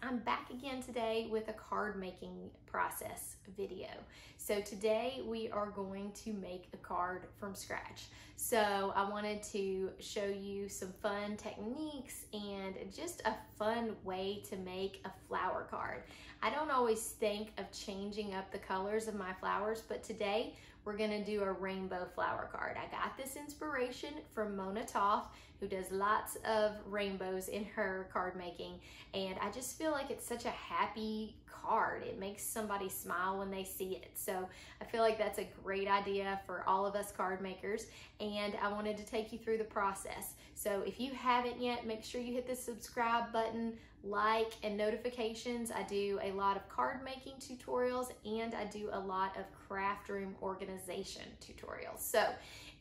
I'm back again today with a card making process video. So today we are going to make a card from scratch. So I wanted to show you some fun techniques and just a fun way to make a flower card. I don't always think of changing up the colors of my flowers, but today we're gonna do a rainbow flower card. I got this inspiration from Mona Toth, who does lots of rainbows in her card making, and I just feel like it's such a happy card. It makes somebody smile when they see it. So I feel like that's a great idea for all of us card makers, and I wanted to take you through the process. So if you haven't yet, make sure you hit the subscribe button, like, and notifications. I do a lot of card making tutorials and I do a lot of craft room organization tutorials. So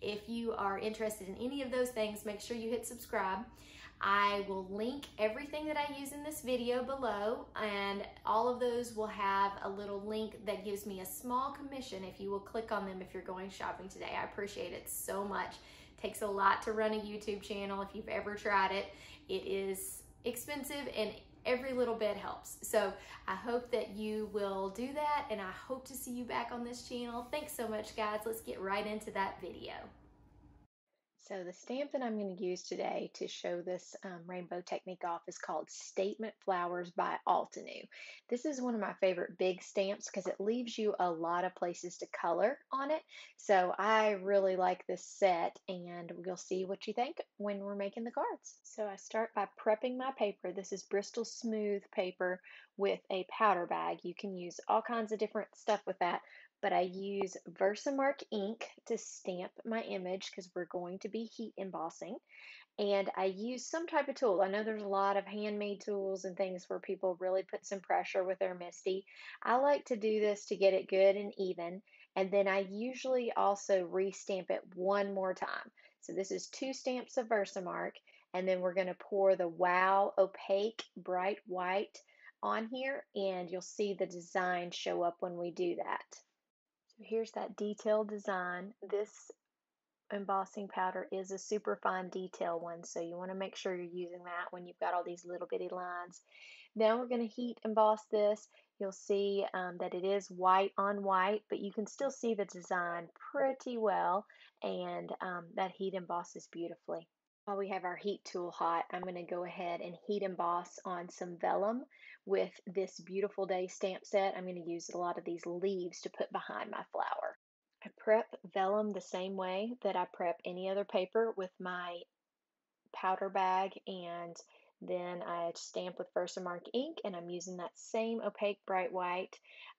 if you are interested in any of those things, make sure you hit subscribe. I will link everything that I use in this video below, and all of those will have a little link that gives me a small commission if you will click on them if you're going shopping today. I appreciate it so much. It takes a lot to run a YouTube channel. If you've ever tried it, it is expensive and every little bit helps. So I hope that you will do that, and I hope to see you back on this channel. Thanks so much, guys. Let's get right into that video. So the stamp that I'm going to use today to show this rainbow technique off is called Statement Flowers by Altenew. This is one of my favorite big stamps because it leaves you a lot of places to color on it. So I really like this set, and we'll see what you think when we're making the cards. So I start by prepping my paper. This is Bristol Smooth paper with a powder bag. You can use all kinds of different stuff with that, but I use Versamark ink to stamp my image because we're going to be heat embossing. And I use some type of tool. I know there's a lot of handmade tools and things where people really put some pressure with their MISTI. I like to do this to get it good and even. And then I usually also re-stamp it one more time. So this is 2 stamps of Versamark. And then we're going to pour the Wow Opaque Bright White on here. And you'll see the design show up when we do that. So here's that detailed design. This embossing powder is a super fine detail one, so you want to make sure you're using that when you've got all these little bitty lines. Now we're going to heat emboss this. You'll see that it is white on white, but you can still see the design pretty well, and that heat embosses beautifully. While we have our heat tool hot, I'm going to go ahead and heat emboss on some vellum with this Beautiful Day stamp set. I'm going to use a lot of these leaves to put behind my flower. I prep vellum the same way that I prep any other paper with my powder bag, and then I stamp with Versamark ink, and I'm using that same opaque bright white.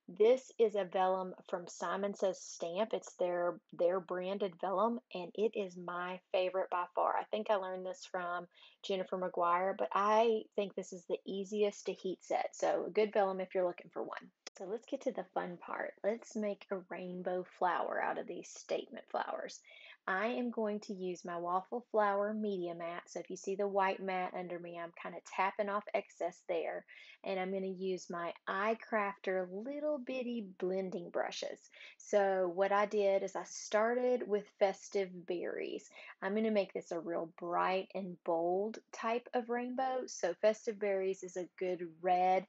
This is a vellum from Simon Says Stamp. It's their branded vellum, and it is my favorite by far. I think I learned this from Jennifer McGuire, but I think this is the easiest to heat set. So a good vellum if you're looking for one. So let's get to the fun part. Let's make a rainbow flower out of these statement flowers. I am going to use my waffle flower media mat. So if you see the white mat under me, I'm kind of tapping off excess there. And I'm going to use my iCrafter little bitty blending brushes. So what I did is I started with Festive berries. I'm going to make this a real bright and bold type of rainbow. So Festive berries is a good red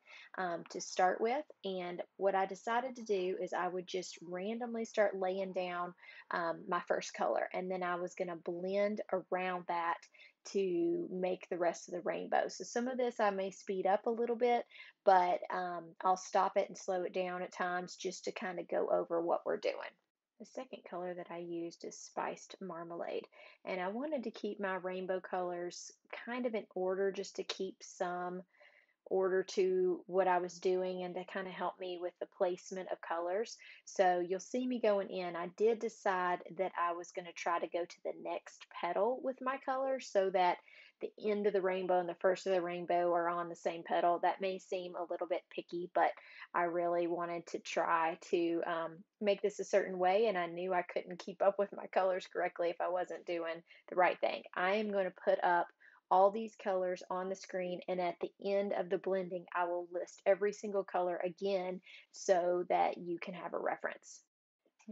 to start with. And what I decided to do is I would just randomly start laying down my first color, and then I was going to blend around that to make the rest of the rainbow. So some of this I may speed up a little bit, but I'll stop it and slow it down at times just to kind of go over what we're doing. The second color that I used is Spiced Marmalade, and I wanted to keep my rainbow colors kind of in order just to keep some order to what I was doing and to kind of help me with the placement of colors. So you'll see me going in. I did decide that I was going to try to go to the next petal with my colors so that the end of the rainbow and the first of the rainbow are on the same petal. That may seem a little bit picky, but I really wanted to try to make this a certain way, and I knew I couldn't keep up with my colors correctly if I wasn't doing the right thing. I am going to put up all these colors on the screen, and at the end of the blending I will list every single color again so that you can have a reference.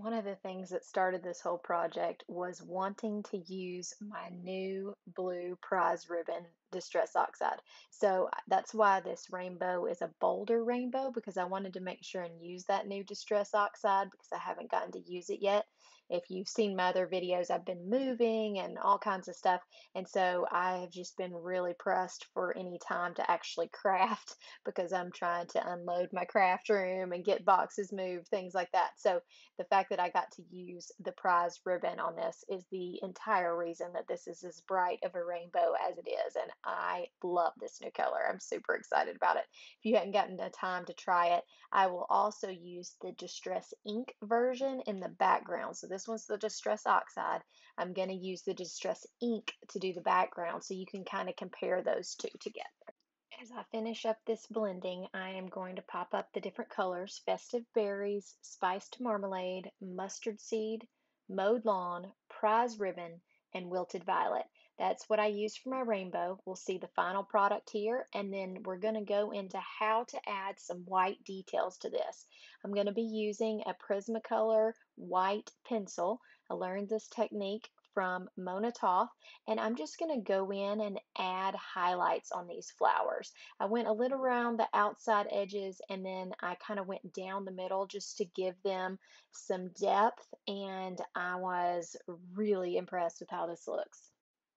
One of the things that started this whole project was wanting to use my new blue prize ribbon Distress Oxide. So that's why this rainbow is a bolder rainbow because I wanted to make sure and use that new Distress Oxide because I haven't gotten to use it yet. If you've seen my other videos, I've been moving and all kinds of stuff. And so I have just been really pressed for any time to actually craft because I'm trying to unload my craft room and get boxes moved, things like that. So the fact that I got to use the prize ribbon on this is the entire reason that this is as bright of a rainbow as it is. And I love this new color. I'm super excited about it. If you hadn't gotten the time to try it, I will also use the Distress Ink version in the background. So this one's the Distress Oxide. I'm going to use the Distress Ink to do the background so you can kind of compare those two together. As I finish up this blending, I am going to pop up the different colors: Festive Berries, Spiced Marmalade, Mustard Seed, Mowed Lawn, Prize Ribbon, and Wilted Violet. That's what I used for my rainbow. We'll see the final product here, and then we're going to go into how to add some white details to this. I'm going to be using a Prismacolor white pencil. I learned this technique from Mona Toth, and I'm just going to go in and add highlights on these flowers. I went a little around the outside edges and then I kind of went down the middle just to give them some depth, and I was really impressed with how this looks.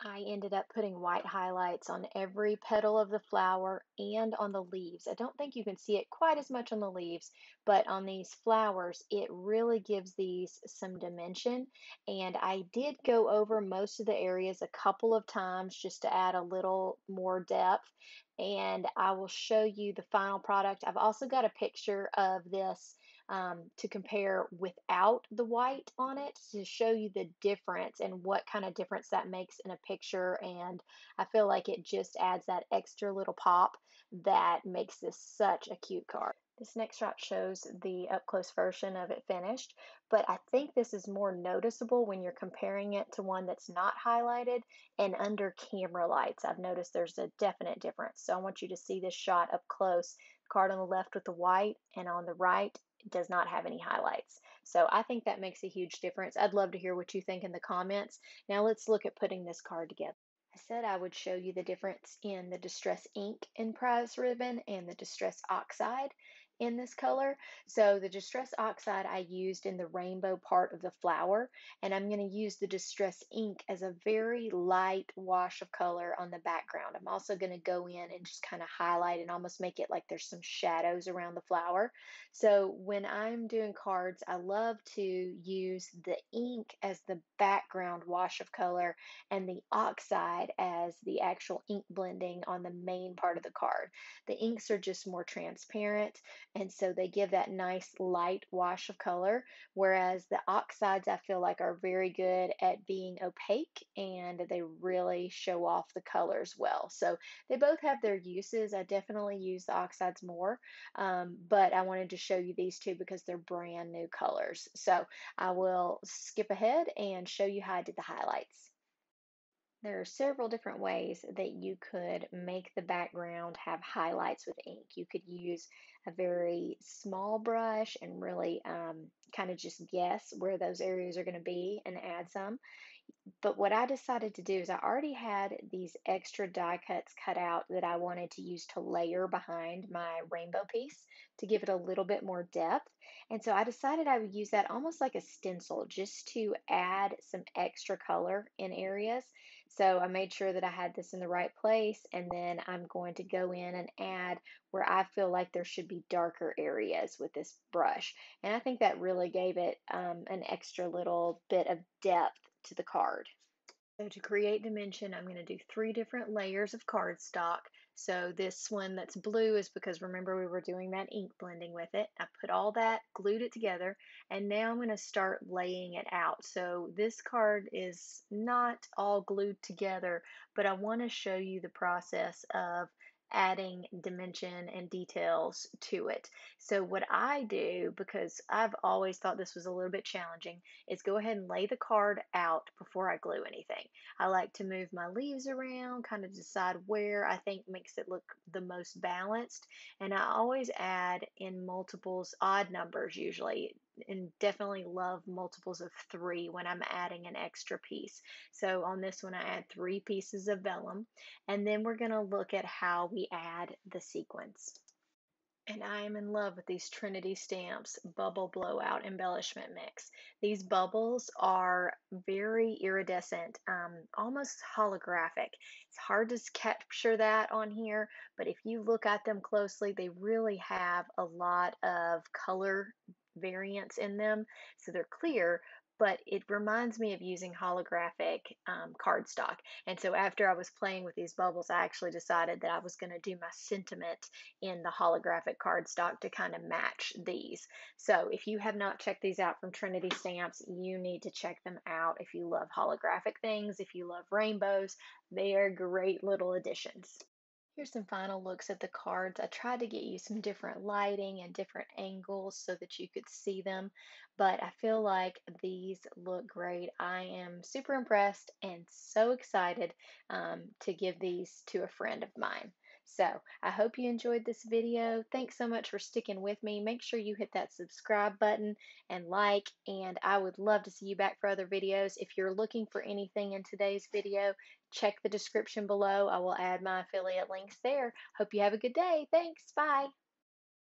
I ended up putting white highlights on every petal of the flower and on the leaves. I don't think you can see it quite as much on the leaves, but on these flowers, it really gives these some dimension. And I did go over most of the areas a couple of times just to add a little more depth. And I will show you the final product. I've also got a picture of this to compare without the white on it to show you the difference and what kind of difference that makes in a picture. And I feel like it just adds that extra little pop that makes this such a cute card. This next shot shows the up close version of it finished, but I think this is more noticeable when you're comparing it to one that's not highlighted and under camera lights. I've noticed there's a definite difference. So I want you to see this shot up close. Card on the left with the white and on the right does not have any highlights. So I think that makes a huge difference. I'd love to hear what you think in the comments. Now let's look at putting this card together. I said I would show you the difference in the Distress Ink in Prize Ribbon and the Distress Oxide in this color. So the Distress Oxide I used in the rainbow part of the flower, and I'm going to use the Distress Ink as a very light wash of color on the background. I'm also going to go in and just kind of highlight and almost make it like there's some shadows around the flower. So when I'm doing cards, I love to use the ink as the background wash of color and the oxide as the actual ink blending on the main part of the card. The inks are just more transparent, and so they give that nice light wash of color, whereas the oxides I feel like are very good at being opaque and they really show off the colors well. So they both have their uses. I definitely use the oxides more, but I wanted to show you these two because they're brand new colors. So I will skip ahead and show you how I did the highlights. There are several different ways that you could make the background have highlights with ink. You could use a very small brush and really kind of just guess where those areas are going to be and add some. But what I decided to do is I already had these extra die cuts cut out that I wanted to use to layer behind my rainbow piece to give it a little bit more depth. And so I decided I would use that almost like a stencil just to add some extra color in areas. So I made sure that I had this in the right place, and then I'm going to go in and add where I feel like there should be darker areas with this brush. And I think that really gave it an extra little bit of depth to the card. So to create dimension, I'm going to do 3 different layers of cardstock. So this one that's blue is because remember we were doing that ink blending with it. I put all that, glued it together, and now I'm going to start laying it out. So this card is not all glued together, but I want to show you the process of adding dimension and details to it. So what I do, because I've always thought this was a little bit challenging, is go ahead and lay the card out before I glue anything. I like to move my leaves around, kind of decide where I think makes it look the most balanced. And I always add in multiples, odd numbers usually. and definitely love multiples of 3 when I'm adding an extra piece. So on this one, I add 3 pieces of vellum, and then we're going to look at how we add the sequins. And I am in love with these Trinity Stamps Bubble Blowout Embellishment Mix. These bubbles are very iridescent, almost holographic. It's hard to capture that on here, but if you look at them closely, they really have a lot of color variance in them. So they're clear, but it reminds me of using holographic cardstock. And so after I was playing with these bubbles, I actually decided that I was going to do my sentiment in the holographic cardstock to kind of match these. So if you have not checked these out from Trinity Stamps, you need to check them out. If you love holographic things, if you love rainbows, they are great little additions. Here's some final looks at the cards. I tried to get you some different lighting and different angles so that you could see them, but I feel like these look great. I am super impressed and so excited to give these to a friend of mine. So I hope you enjoyed this video. Thanks so much for sticking with me. Make sure you hit that subscribe button and like, and I would love to see you back for other videos. If you're looking for anything in today's video, check the description below. I will add my affiliate links there. Hope you have a good day. Thanks. Bye.